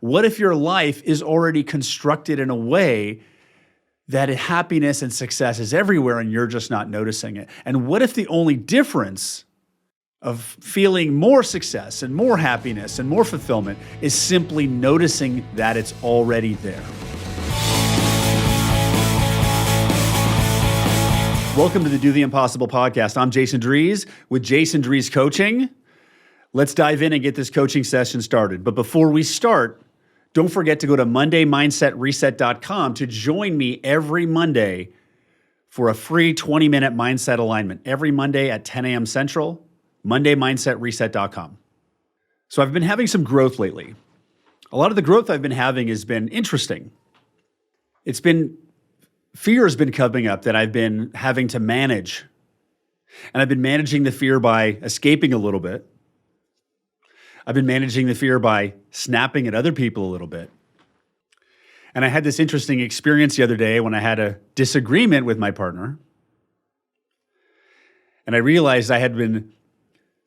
What if your life is already constructed in a way that happiness and success is everywhere and you're just not noticing it? And what if the only difference of feeling more success and more happiness and more fulfillment is simply noticing that it's already there? Welcome to the Do the Impossible podcast. I'm Jason Drees with Jason Drees Coaching. Let's dive in and get this coaching session started. But before we start, don't forget to go to MondayMindsetReset.com to join me every Monday for a free 20-minute mindset alignment. Every Monday at 10 a.m. Central, MondayMindsetReset.com. So I've been having some growth lately. A lot of the growth I've been having has been interesting. Fear has been coming up that I've been having to manage. And I've been managing the fear by escaping a little bit. I've been managing the fear by snapping at other people a little bit. And I had this interesting experience the other day when I had a disagreement with my partner. And I realized I had been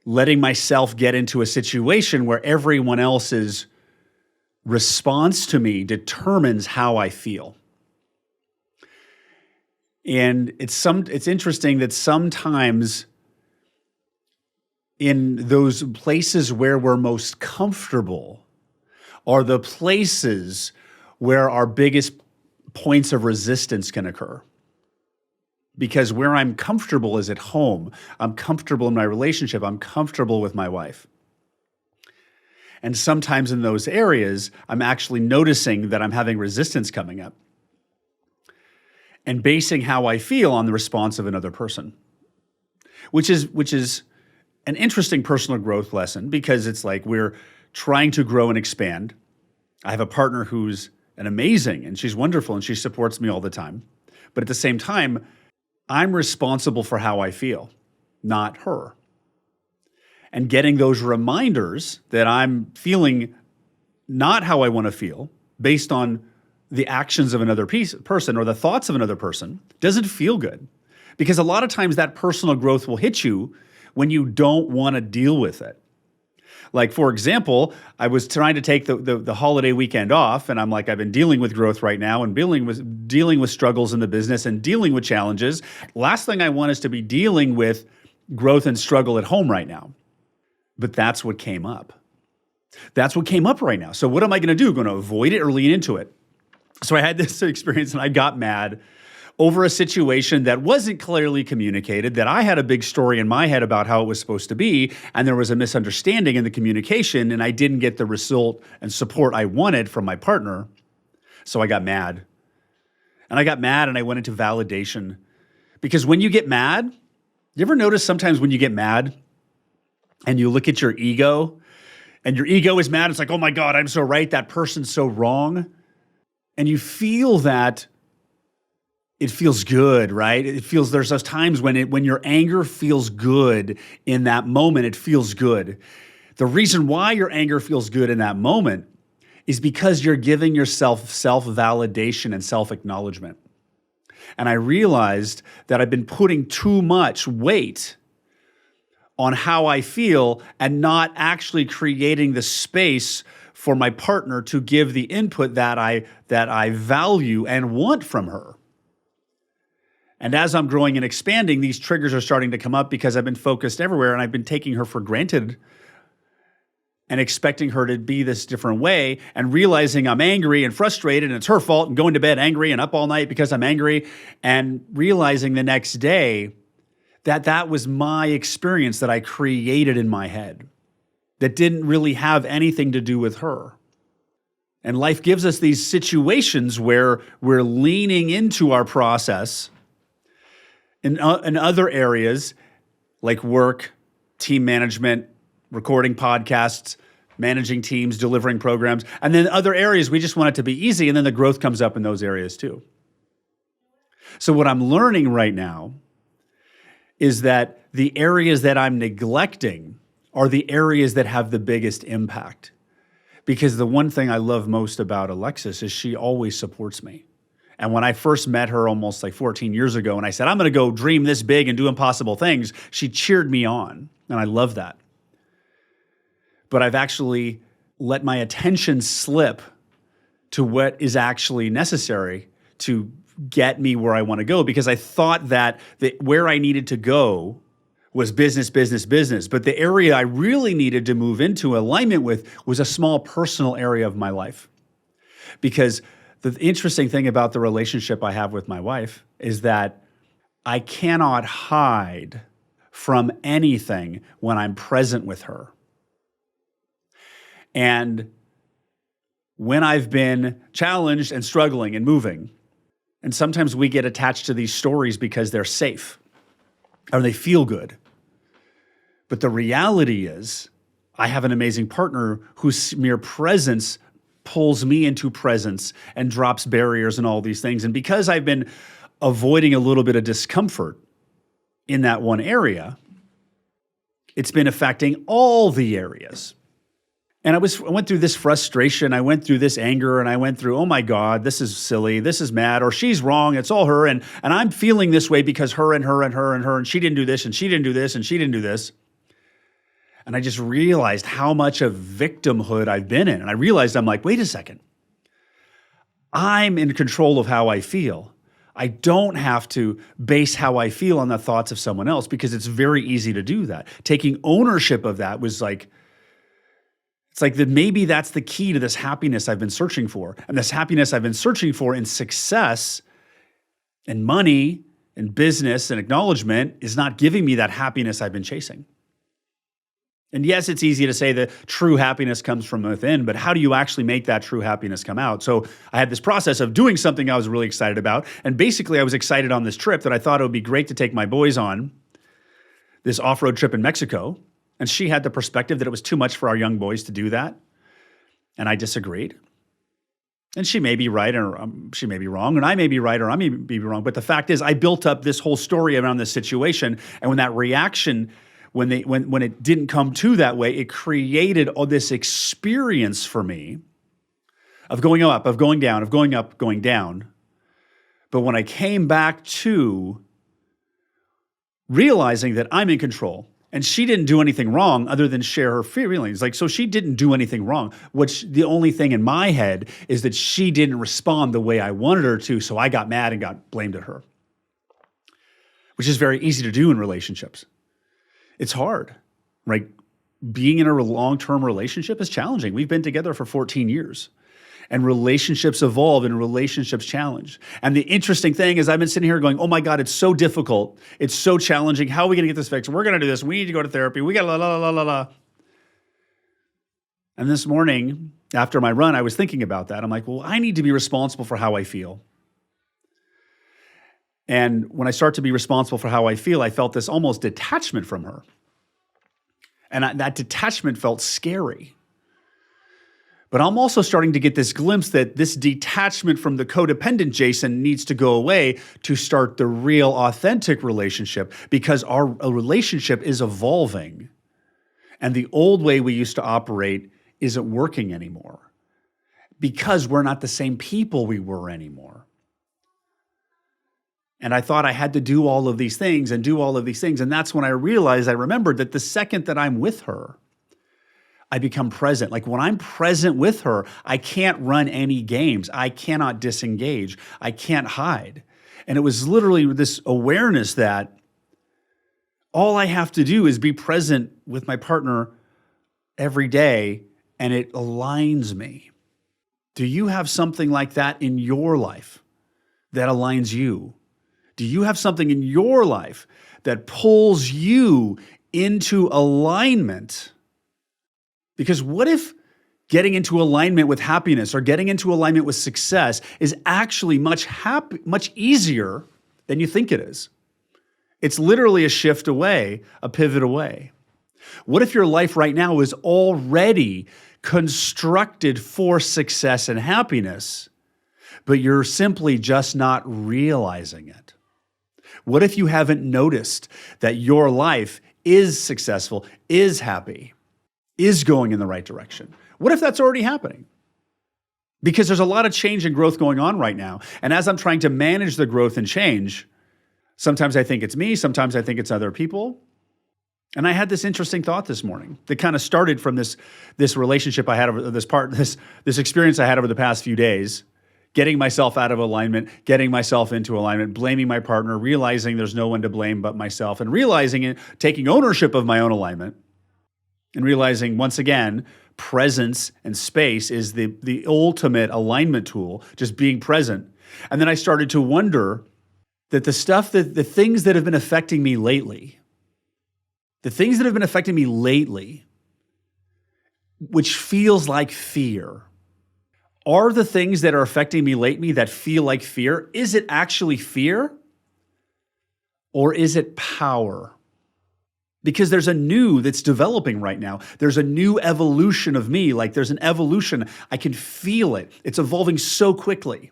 letting myself get into a situation where everyone else's response to me determines how I feel. And it's interesting that sometimes in those places where we're most comfortable are the places where our biggest points of resistance can occur. Because where I'm comfortable is at home. I'm comfortable in my relationship. I'm comfortable with my wife. And sometimes in those areas, I'm actually noticing that I'm having resistance coming up and basing how I feel on the response of another person, which is an interesting personal growth lesson because it's like we're trying to grow and expand. I have a partner who's amazing and she's wonderful and she supports me all the time. But at the same time, I'm responsible for how I feel, not her. And getting those reminders that I'm feeling not how I want to feel based on the actions of another person or the thoughts of another person doesn't feel good. Because a lot of times that personal growth will hit you when you don't want to deal with it. Like, for example, I was trying to take the holiday weekend off, and I'm like, I've been dealing with growth right now and dealing with struggles in the business and dealing with challenges. Last thing I want is to be dealing with growth and struggle at home right now. But that's what came up. That's what came up right now. So what am I going to do? Going to avoid it or lean into it? So I had this experience and I got mad over a situation that wasn't clearly communicated, that I had a big story in my head about how it was supposed to be, and there was a misunderstanding in the communication, and I didn't get the result and support I wanted from my partner. So I got mad. And I got mad and I went into validation. Because when you get mad, you ever notice sometimes when you get mad and you look at your ego, and your ego is mad, it's like, oh my God, I'm so right, that person's so wrong. And you feel that it feels good, right? There's those times when your anger feels good in that moment, it feels good. The reason why your anger feels good in that moment is because you're giving yourself self-validation and self-acknowledgement. And I realized that I've been putting too much weight on how I feel and not actually creating the space for my partner to give the input that I value and want from her. And as I'm growing and expanding, these triggers are starting to come up because I've been focused everywhere and I've been taking her for granted and expecting her to be this different way and realizing I'm angry and frustrated and it's her fault and going to bed angry and up all night because I'm angry and realizing the next day that was my experience that I created in my head that didn't really have anything to do with her. And life gives us these situations where we're leaning into our process in other areas like work, team management, recording podcasts, managing teams, delivering programs. And then other areas, we just want it to be easy. And then the growth comes up in those areas too. So what I'm learning right now is that the areas that I'm neglecting are the areas that have the biggest impact. Because the one thing I love most about Alexis is she always supports me. And when I first met her almost like 14 years ago, and I said, I'm going to go dream this big and do impossible things, she cheered me on. And I love that. But I've actually let my attention slip to what is actually necessary to get me where I want to go, because I thought that where I needed to go was business, business, business. But the area I really needed to move into alignment with was a small personal area of my life. Because the interesting thing about the relationship I have with my wife is that I cannot hide from anything when I'm present with her. And when I've been challenged and struggling and moving, and sometimes we get attached to these stories because they're safe or they feel good. But the reality is, I have an amazing partner whose mere presence pulls me into presence and drops barriers and all these things. And because I've been avoiding a little bit of discomfort in that one area, it's been affecting all the areas. And I went through this frustration, I went through this anger, and I went through, oh my God, this is silly, this is mad, or she's wrong, it's all her, and I'm feeling this way because her and her and her and her, and she didn't do this, and she didn't do this, and she didn't do this. And I just realized how much of victimhood I've been in. And I realized, I'm like, wait a second. I'm in control of how I feel. I don't have to base how I feel on the thoughts of someone else, because it's very easy to do that. Taking ownership of that was like, it's like that maybe that's the key to this happiness I've been searching for. And this happiness I've been searching for in success and money and business and acknowledgement is not giving me that happiness I've been chasing. And yes, it's easy to say that true happiness comes from within, but how do you actually make that true happiness come out? So I had this process of doing something I was really excited about. And basically I was excited on this trip that I thought it would be great to take my boys on, this off-road trip in Mexico. And she had the perspective that it was too much for our young boys to do that. And I disagreed. And she may be right, or she may be wrong, and I may be right, or I may be wrong. But the fact is, I built up this whole story around this situation. And when that reaction, when it didn't come to that way, it created all this experience for me of going up, of going down, of going up, going down. But when I came back to realizing that I'm in control, and she didn't do anything wrong other than share her feelings. So she didn't do anything wrong. The only thing in my head is that she didn't respond the way I wanted her to, so I got mad and got blamed at her, which is very easy to do in relationships. It's hard, right? Being in a long-term relationship is challenging. We've been together for 14 years. And relationships evolve and relationships challenge. And the interesting thing is I've been sitting here going, oh my God, it's so difficult. It's so challenging. How are we going to get this fixed? We're going to do this. We need to go to therapy. We got la, la, la, la, la. And this morning, after my run, I was thinking about that. I'm like, well, I need to be responsible for how I feel. And when I start to be responsible for how I feel, I felt this almost detachment from her. And that detachment felt scary. But I'm also starting to get this glimpse that this detachment from the codependent Jason needs to go away to start the real, authentic relationship, because our relationship is evolving. And the old way we used to operate isn't working anymore because we're not the same people we were anymore. And I thought I had to do all of these things and do all of these things. And that's when I remembered that the second that I'm with her, I become present. Like when I'm present with her, I can't run any games. I cannot disengage. I can't hide. And it was literally this awareness that all I have to do is be present with my partner every day, and it aligns me. Do you have something like that in your life that aligns you? Do you have something in your life that pulls you into alignment? Because what if getting into alignment with happiness or getting into alignment with success is actually much easier than you think it is? It's literally a shift away, a pivot away. What if your life right now is already constructed for success and happiness, but you're simply just not realizing it? What if you haven't noticed that your life is successful, is happy, is going in the right direction? What if that's already happening? Because there's a lot of change and growth going on right now. And as I'm trying to manage the growth and change, sometimes I think it's me, sometimes I think it's other people. And I had this interesting thought this morning that kind of started from this relationship I had over this experience I had over the past few days, getting myself out of alignment, getting myself into alignment, blaming my partner, realizing there's no one to blame but myself, and realizing it, taking ownership of my own alignment, and realizing once again, presence and space is the ultimate alignment tool, just being present. And then I started to wonder that the things that have been affecting me lately, which feels like fear, are the things that are affecting me lately that feel like fear. Is it actually fear? Or is it power? Because there's a new that's developing right now. There's a new evolution of me. Like there's an evolution. I can feel it. It's evolving so quickly.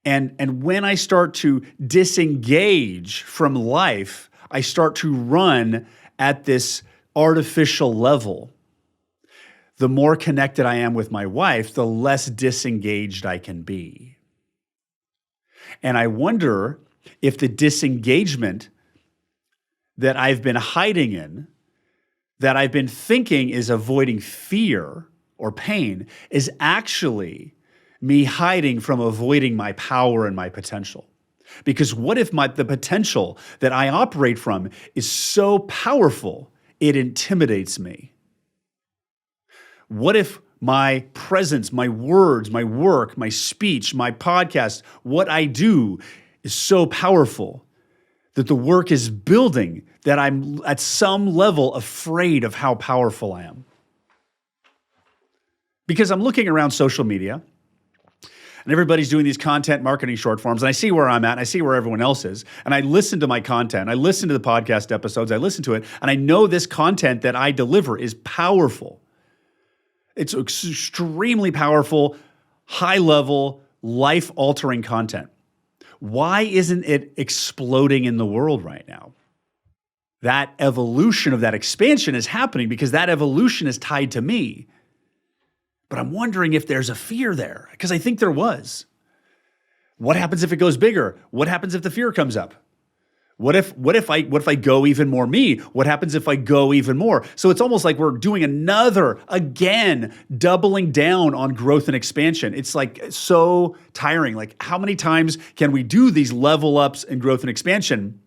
And when I start to disengage from life, I start to run at this artificial level. The more connected I am with my wife, the less disengaged I can be. And I wonder if the disengagement that I've been hiding in, that I've been thinking is avoiding fear or pain, is actually me hiding from avoiding my power and my potential. Because what if the potential that I operate from is so powerful, it intimidates me? What if my presence, my words, my work, my speech, my podcast, what I do is so powerful that the work is building that I'm at some level afraid of how powerful I am? Because I'm looking around social media, and everybody's doing these content marketing short forms, and I see where I'm at, and I see where everyone else is, and I listen to my content, I listen to the podcast episodes, I listen to it, and I know this content that I deliver is powerful. It's extremely powerful, high-level, life-altering content. Why isn't it exploding in the world right now? That evolution of that expansion is happening because that evolution is tied to me. But I'm wondering if there's a fear there, because I think there was. What happens if it goes bigger? What happens if the fear comes up? What if I go even more me? What happens if I go even more? So it's almost like we're doing again, doubling down on growth and expansion. It's like so tiring. Like how many times can we do these level ups in growth and expansion?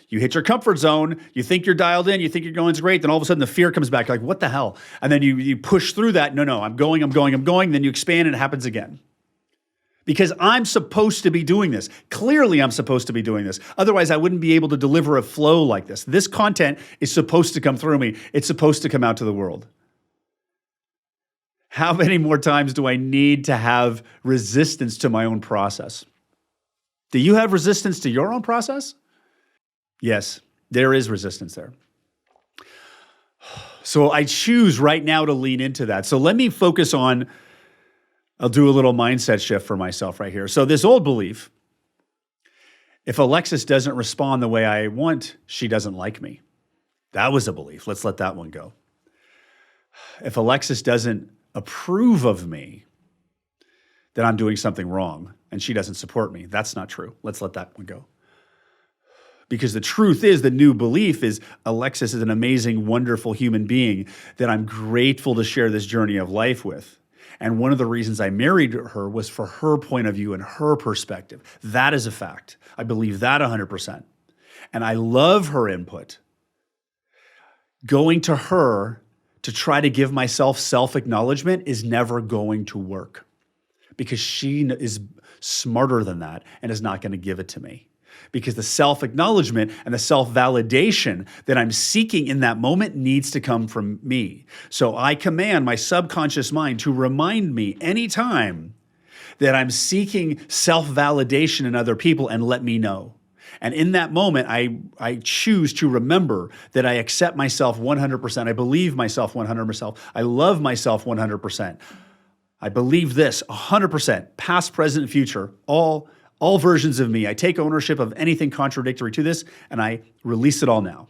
You hit your comfort zone, you think you're dialed in, you think you're going great, then all of a sudden the fear comes back, you're like, what the hell? And then you push through that, no, I'm going, then you expand and it happens again. Because I'm supposed to be doing this. Clearly I'm supposed to be doing this. Otherwise I wouldn't be able to deliver a flow like this. This content is supposed to come through me. It's supposed to come out to the world. How many more times do I need to have resistance to my own process? Do you have resistance to your own process? Yes, there is resistance there. So I choose right now to lean into that. So let me focus on, I'll do a little mindset shift for myself right here. So this old belief, if Alexis doesn't respond the way I want, she doesn't like me. That was a belief. Let's let that one go. If Alexis doesn't approve of me, then I'm doing something wrong and she doesn't support me. That's not true. Let's let that one go. Because the truth is, the new belief is Alexis is an amazing, wonderful human being that I'm grateful to share this journey of life with. And one of the reasons I married her was for her point of view and her perspective. That is a fact. I believe that 100%. And I love her input. Going to her to try to give myself self-acknowledgement is never going to work because she is smarter than that and is not going to give it to me. Because the self-acknowledgement and the self-validation that I'm seeking in that moment needs to come from me. So I command my subconscious mind to remind me anytime that I'm seeking self-validation in other people and let me know. And in that moment, I choose to remember that I accept myself 100%. I believe myself 100%. I love myself 100%. I believe this 100%, past, present, and future, all versions of me. I take ownership of anything contradictory to this, and I release it all now.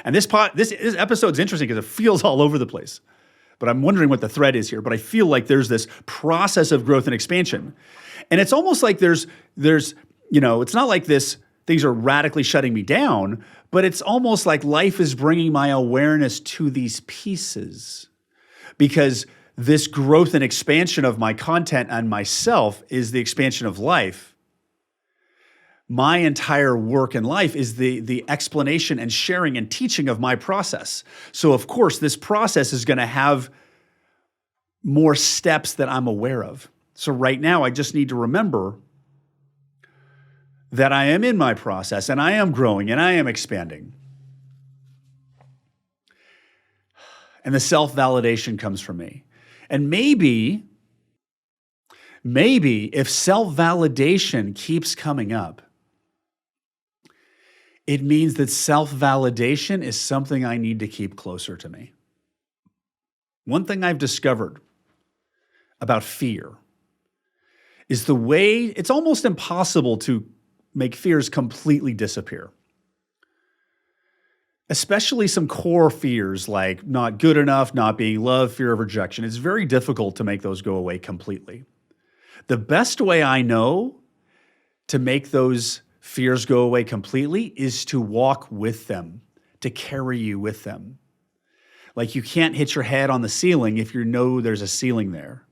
And this episode's interesting because it feels all over the place. But I'm wondering what the thread is here. But I feel like there's this process of growth and expansion. And it's almost like there's it's not like this things are radically shutting me down, but it's almost like life is bringing my awareness to these pieces, because this growth and expansion of my content and myself is the expansion of life. My entire work in life is the explanation and sharing and teaching of my process. So of course, this process is going to have more steps that I'm aware of. So right now, I just need to remember that I am in my process and I am growing and I am expanding. And the self-validation comes from me. And maybe if self-validation keeps coming up, it means that self-validation is something I need to keep closer to me. One thing I've discovered about fear is the way it's almost impossible to make fears completely disappear. Especially some core fears like not good enough, not being loved, fear of rejection. It's very difficult to make those go away completely. The best way I know to make those fears go away completely is to walk with them, to carry you with them. Like you can't hit your head on the ceiling if you know there's a ceiling there.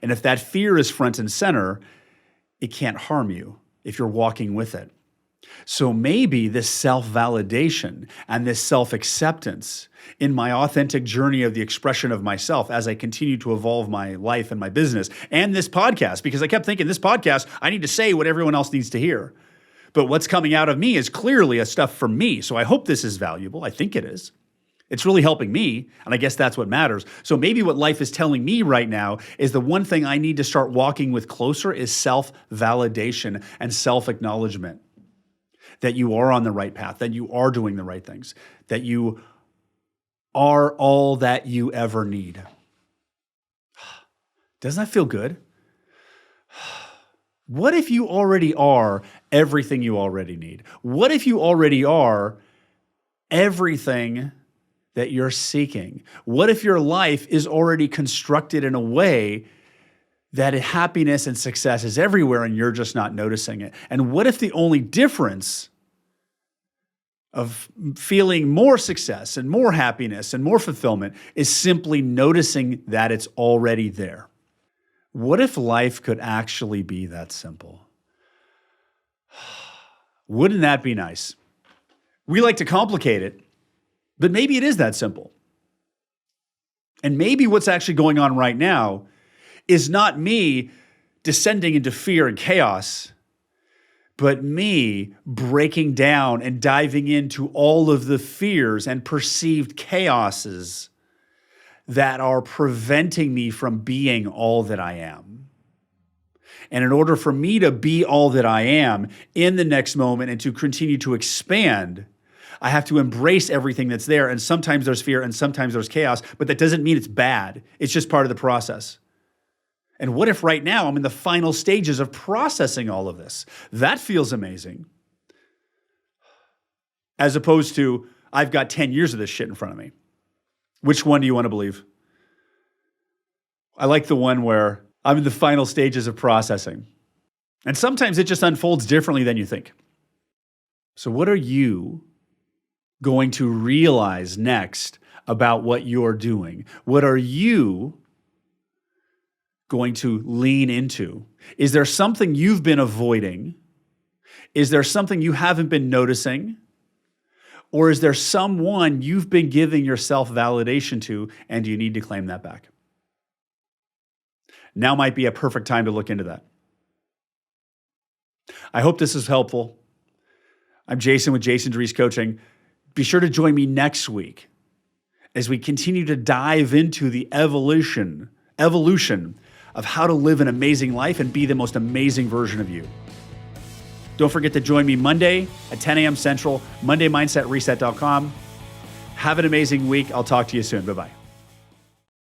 And if that fear is front and center, it can't harm you if you're walking with it. So maybe this self-validation and this self-acceptance in my authentic journey of the expression of myself as I continue to evolve my life and my business and this podcast, because I kept thinking this podcast, I need to say what everyone else needs to hear. But what's coming out of me is clearly a stuff from me. So I hope this is valuable. I think it is. It's really helping me, and I guess that's what matters. So maybe what life is telling me right now is the one thing I need to start walking with closer is self-validation and self-acknowledgement. That you are on the right path, that you are doing the right things, that you are all that you ever need. Doesn't that feel good? What if you already are everything you already need? What if you already are everything that you're seeking? What if your life is already constructed in a way that happiness and success is everywhere and you're just not noticing it? And what if the only difference of feeling more success and more happiness and more fulfillment is simply noticing that it's already there? What if life could actually be that simple? Wouldn't that be nice? We like to complicate it, but maybe it is that simple. And maybe what's actually going on right now is not me descending into fear and chaos, but me breaking down and diving into all of the fears and perceived chaoses that are preventing me from being all that I am. And in order for me to be all that I am in the next moment and to continue to expand, I have to embrace everything that's there. And sometimes there's fear and sometimes there's chaos, but that doesn't mean it's bad. It's just part of the process. And what if right now I'm in the final stages of processing all of this? That feels amazing. As opposed to, I've got 10 years of this shit in front of me. Which one do you want to believe? I like the one where I'm in the final stages of processing. And sometimes it just unfolds differently than you think. So what are you going to realize next about what you're doing? What are you going to lean into? Is there something you've been avoiding? Is there something you haven't been noticing? Or is there someone you've been giving yourself validation to and you need to claim that back? Now might be a perfect time to look into that. I hope this is helpful. I'm Jason with Jason Drees Coaching. Be sure to join me next week as we continue to dive into the evolution of how to live an amazing life and be the most amazing version of you. Don't forget to join me Monday at 10 a.m. Central, MondayMindsetReset.com. Have an amazing week. I'll talk to you soon. Bye-bye.